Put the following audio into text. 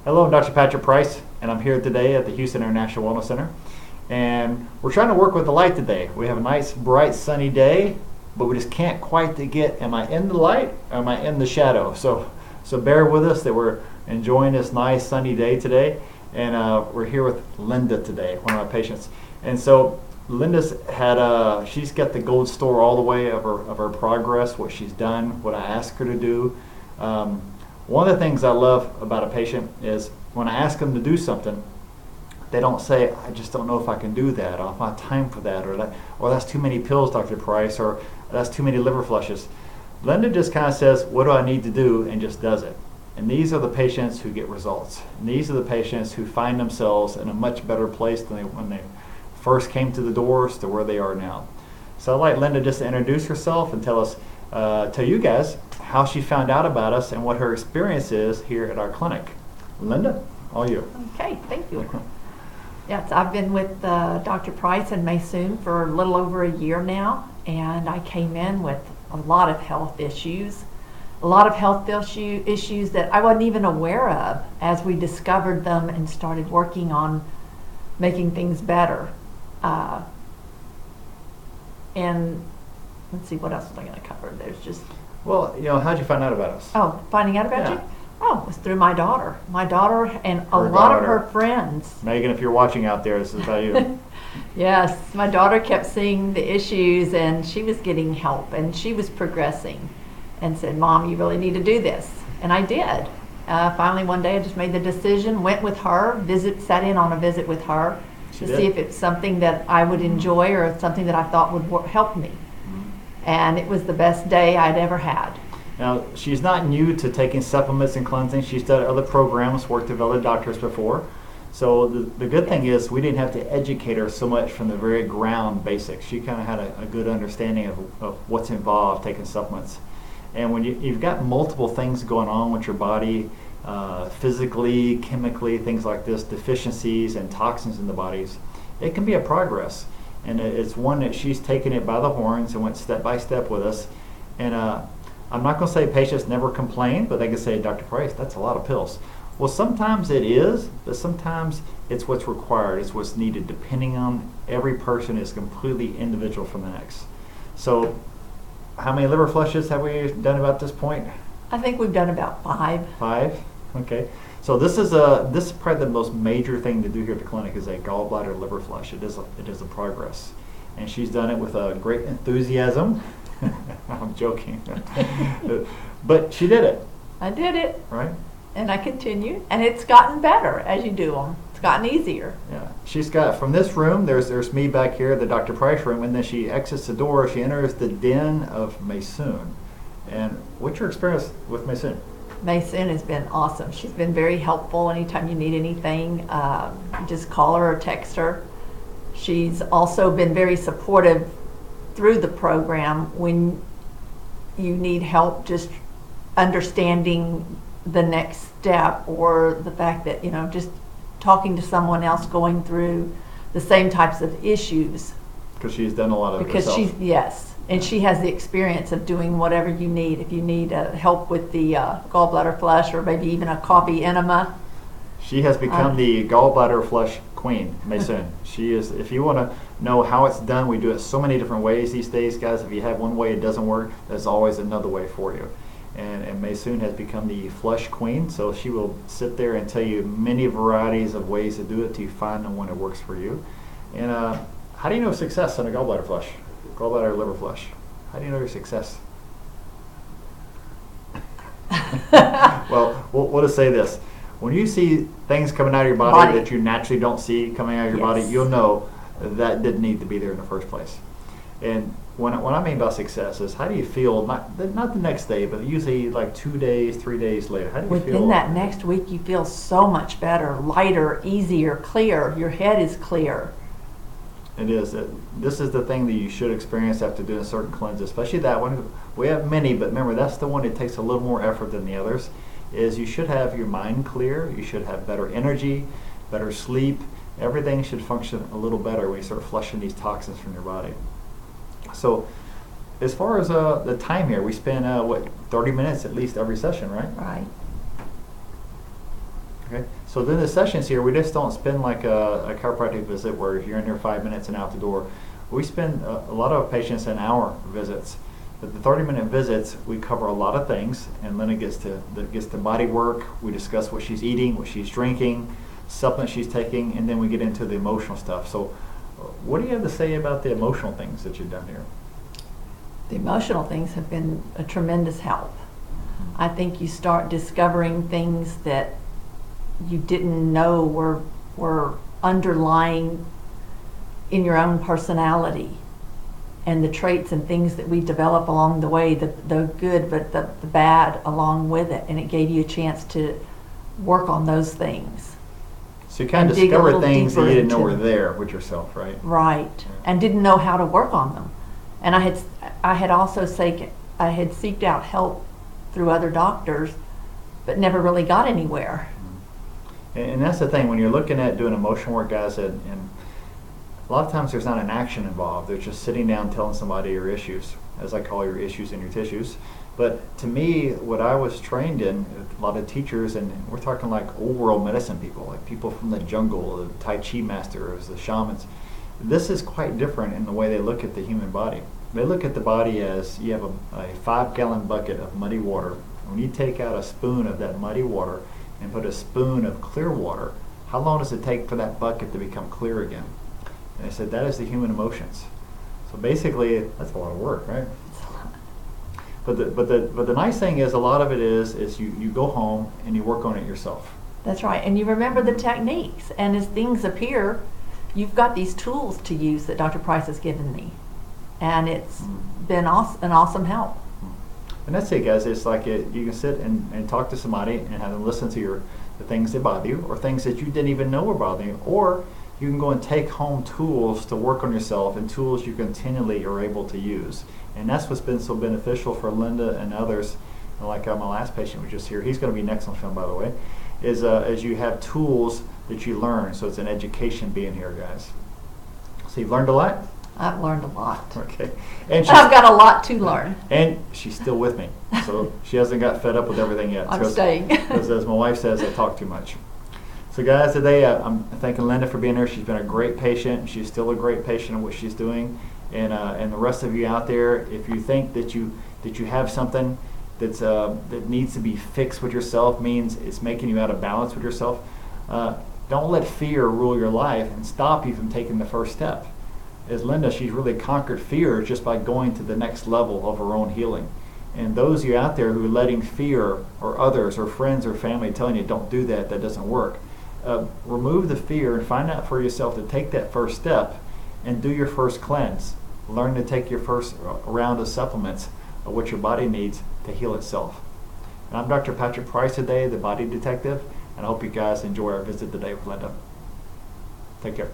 Hello, I'm Dr. Patrick Price, and I'm here today at the Houston International Wellness Center. And we're trying to work with the light today. We have a nice, bright, sunny day, but we just can't quite get, am I in the light or am I in the shadow? So bear with us that we're enjoying this nice, sunny day today. And we're here with Linda today, one of my patients. And so Linda's had, she's got the gold store all the way of her progress, what she's done, what I asked her to do. One of the things I love about a patient is when I ask them to do something, they don't say, I just don't know if I can do that, or I don't have time for that, or that's too many pills, Dr. Price, or that's too many liver flushes. Linda just kind of says, what do I need to do, and just does it. And these are the patients who get results. And these are the patients who find themselves in a much better place than when they first came to the doors to where they are now. So I'd like Linda just to introduce herself and tell you guys how she found out about us and what her experience is here at our clinic. Linda, all you. Okay, thank you. Yes, I've been with Dr. Price and Maysoon for a little over a year now, and I came in with a lot of health issues. Issues that I wasn't even aware of as we discovered them and started working on making things better. And let's see, what else was I going to cover? Well, how'd you find out about us? Oh, finding out about you? Oh, it was through my daughter. My daughter and a lot daughter. of her friends. Megan, if you're watching out there, this is about you. Yes, my daughter kept seeing the issues and she was getting help and she was progressing and said, Mom, you really need to do this. And I did. Finally, one day I just made the decision, went with her, sat in on a visit with her to see if it's something that I would enjoy or something that I thought would help me. And it was the best day I'd ever had. Now, she's not new to taking supplements and cleansing. She's done other programs, worked with other doctors before. So the good thing is we didn't have to educate her so much from the very ground basics. She kind of had a good understanding of what's involved taking supplements. And when you've got multiple things going on with your body, physically, chemically, things like this, deficiencies and toxins in the bodies, it can be a progress. And it's one that she's taken it by the horns and went step by step with us. And I'm not going to say patients never complain, but they can say, Dr. Price, that's a lot of pills. Well, sometimes it is, but sometimes it's what's required, it's what's needed, depending on every person is completely individual from the next. So how many liver flushes have we done about this point? I think we've done about 5. 5? Okay. So this is probably the most major thing to do here at the clinic is a gallbladder liver flush. It is a progress. And she's done it with a great enthusiasm. I'm joking. But she did it. I did it. Right? And I continue. And it's gotten better as you do them. It's gotten easier. Yeah. She's got, from this room, there's me back here, the Dr. Price room, and then she exits the door, she enters the den of Maysoon. And what's your experience with Maysoon? Maysoon has been awesome. She's been very helpful anytime you need anything. Just call her or text her. She's also been very supportive through the program when you need help just understanding the next step or the fact that, just talking to someone else going through the same types of issues. Because she's done a lot of it herself. Yes. And she has the experience of doing whatever you need. If you need help with the gallbladder flush or maybe even a coffee enema. She has become the gallbladder flush queen, Maysoon. She is, if you want to know how it's done, we do it so many different ways these days, guys. If you have one way it doesn't work, there's always another way for you. And Maysoon has become the flush queen, so she will sit there and tell you many varieties of ways to do it till you find the one that works for you. And how do you know success on a gallbladder flush? Gallbladder liver flush. How do you know your success? Well, we'll just say this. When you see things coming out of your body that you naturally don't see coming out of your body, you'll know that didn't need to be there in the first place. And what I mean by success is how do you feel, not the next day, but usually like 2 days, 3 days later. How do you feel? Within that next week, you feel so much better, lighter, easier, clear. Your head is clear. It is. This is the thing that you should experience after doing a certain cleanse, especially that one. We have many, but remember, that's the one that takes a little more effort than the others, is you should have your mind clear, you should have better energy, better sleep. Everything should function a little better when you start flushing these toxins from your body. So as far as the time here, we spend, 30 minutes at least every session, right? Right. Okay. So then the sessions here, we just don't spend like a chiropractic visit where you're in here 5 minutes and out the door. We spend a lot of patients an hour visits. But the 30-minute visits, we cover a lot of things, and Linda gets to body work. We discuss what she's eating, what she's drinking, supplements she's taking, and then we get into the emotional stuff. So what do you have to say about the emotional things that you've done here? The emotional things have been a tremendous help. I think you start discovering things that you didn't know were underlying in your own personality, and the traits and things that we develop along the way, the good but the bad along with it, and it gave you a chance to work on those things. So you kind of And dig a discover little things that you deeper didn't know into were them. there with yourself, right? Right, and didn't know how to work on them. And I had also seeked out help through other doctors, but never really got anywhere. And that's the thing, when you're looking at doing emotional work, guys, and a lot of times there's not an action involved. There's just sitting down telling somebody your issues, as I call your issues and your tissues. But to me, what I was trained in, a lot of teachers, and we're talking like old world medicine people, like people from the jungle, the Tai Chi masters, the shamans. This is quite different in the way they look at the human body. They look at the body as you have a 5-gallon bucket of muddy water. When you take out a spoon of that muddy water and put a spoon of clear water, how long does it take for that bucket to become clear again? And I said, that is the human emotions. So basically, that's a lot of work, right? But the nice thing is, a lot of it is you go home and you work on it yourself. That's right, and you remember the techniques, and as things appear, you've got these tools to use that Dr. Price has given me, and it's been an awesome help. And that's it, guys. It's like you can sit and talk to somebody and have them listen to the things that bother you, or things that you didn't even know were bothering you, or you can go and take home tools to work on yourself, and tools you continually are able to use. And that's what's been so beneficial for Linda and others. And like my last patient was just here. He's going to be next on film, by the way. Is as you have tools that you learn. So it's an education being here, guys. So you've learned a lot? I've learned a lot. Okay. And I've got a lot to learn. And she's still with me. So she hasn't got fed up with everything yet. I'm staying. Because as my wife says, I talk too much. So guys, today I'm thanking Linda for being here. She's been a great patient. She's still a great patient in what she's doing. And the rest of you out there, if you think that you have something that needs to be fixed with yourself, means it's making you out of balance with yourself, don't let fear rule your life and stop you from taking the first step. As Linda, she's really conquered fear just by going to the next level of her own healing. And those of you out there who are letting fear or others or friends or family telling you don't do that doesn't work, remove the fear and find out for yourself to take that first step and do your first cleanse. Learn to take your first round of supplements of what your body needs to heal itself. And I'm Dr. Patrick Price today, the Body Detective, and I hope you guys enjoy our visit today with Linda. Take care.